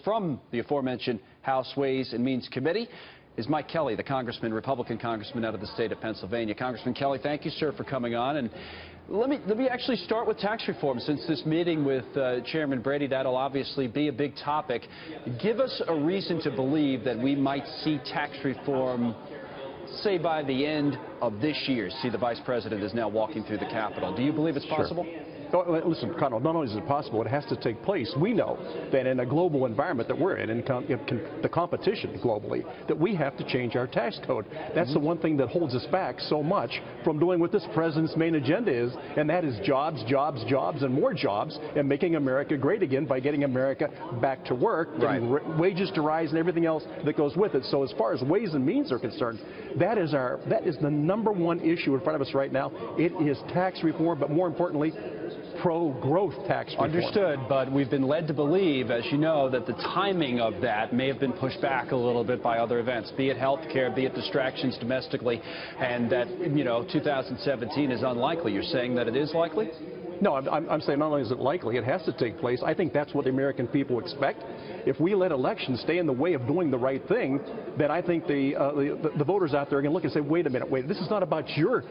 From the aforementioned House Ways and Means Committee is Mike Kelly, the congressman, Republican congressman out of the state of Pennsylvania. Congressman Kelly, thank you, sir, for coming on. And let me actually start with tax reform, since this meeting with Chairman Brady, that'll obviously be a big topic. Give us a reason to believe that we might see tax reform, say, by the end of this year. See, the vice president is now walking through the Capitol. Do you believe it's possible? Sure. Listen, Connell, not only is it possible, it has to take place. We know that in a global environment that we're in the competition globally, that we have to change our tax code. That's the one thing that holds us back so much from doing what this president's main agenda is, and that is jobs, jobs, jobs, and more jobs, and making America great again by getting America back to work, getting wages to rise, and everything else that goes with it. So as far as Ways and Means are concerned, that is the #1 issue in front of us right now. It is tax reform, but more importantly, pro-growth tax reform. Understood, but we've been led to believe, as you know, that the timing of that may have been pushed back a little bit by other events, be it health care, be it distractions domestically, and that, 2017 is unlikely. You're saying that it is likely? No, I'm saying not only is it likely, it has to take place. I think that's what the American people expect. If we let elections stay in the way of doing the right thing, then I think the voters out there are going to look and say, wait a minute, this is not about your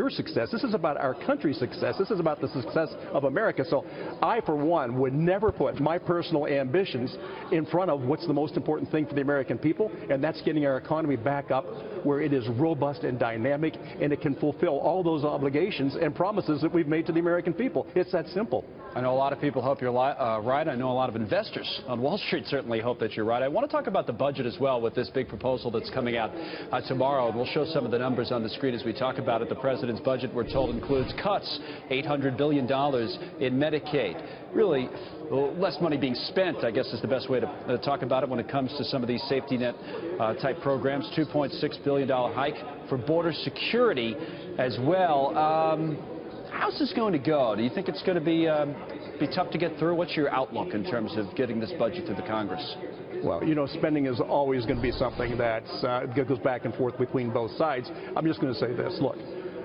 success. This is about our country's success. This is about the success of America. So I, for one, would never put my personal ambitions in front of what's the most important thing for the American people, and that's getting our economy back up where it is robust and dynamic, and it can fulfill all those obligations and promises that we've made to the American people. It's that simple. I know a lot of people hope you're right. I know a lot of investors on Wall Street certainly hope that you're right. I want to talk about the budget as well, with this big proposal that's coming out tomorrow. And we'll show some of the numbers on the screen as we talk about it. The president's budget, we're told, includes cuts, $800 billion in Medicaid. Really, less money being spent, I guess, is the best way to talk about it when it comes to some of these safety net type programs. $2.6 billion hike for border security as well. How's this going to go? Do you think it's going to be tough to get through? What's your outlook in terms of getting this budget through the Congress? Well, spending is always going to be something that goes back and forth between both sides. I'm just going to say this. Look,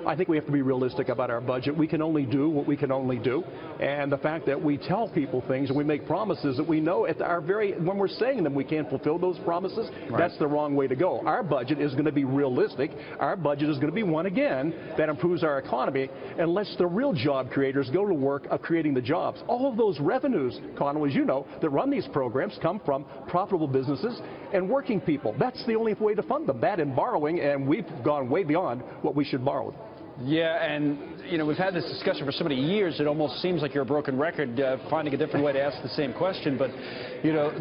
I think we have to be realistic about our budget. We can only do what we can only do. And the fact that we tell people things and we make promises that we know when we're saying them we can't fulfill those promises, that's the wrong way to go. Our budget is going to be realistic. Our budget is going to be one, again, that improves our economy and lets the real job creators go to work of creating the jobs. All of those revenues, Connell, as you know, that run these programs come from profitable businesses and working people. That's the only way to fund them, that and borrowing, and we've gone way beyond what we should borrow. Yeah, and, we've had this discussion for so many years, it almost seems like you're a broken record finding a different way to ask the same question. But,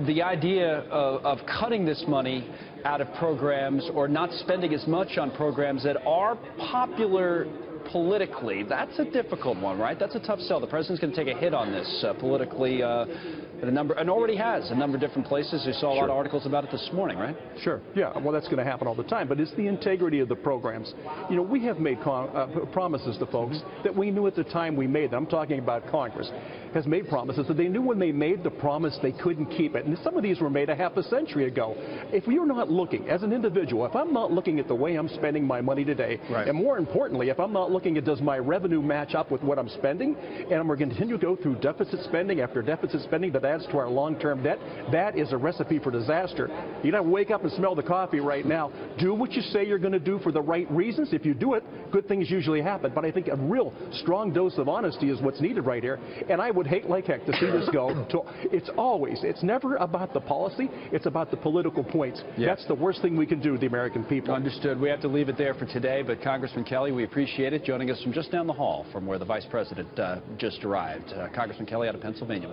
the idea of cutting this money out of programs or not spending as much on programs that are popular politically, that's a difficult one, right? That's a tough sell. The president's going to take a hit on this politically and already has a number of different places. You saw a lot of articles about it this morning, right? Sure. Yeah, well, that's going to happen all the time, but it's the integrity of the programs. We have made promises to folks that we knew at the time we made them. I'm talking about Congress has made promises that they knew when they made the promise they couldn't keep it. And some of these were made a half a century ago. If you're not looking, as an individual, if I'm not looking at the way I'm spending my money today, and more importantly, if I'm not looking at does my revenue match up with what I'm spending, and we're going to continue to go through deficit spending after deficit spending that adds to our long-term debt, that is a recipe for disaster. You don't wake up and smell the coffee right now. Do what you say you're going to do for the right reasons. If you do it, good things usually happen. But I think a real strong dose of honesty is what's needed right here. And I would hate like heck to see this go. It's never about the policy. It's about the political points. That's the worst thing we can do to the American people. Understood. We have to leave it there for today. But Congressman Kelly, we appreciate it. Joining us from just down the hall from where the vice president just arrived. Congressman Kelly out of Pennsylvania.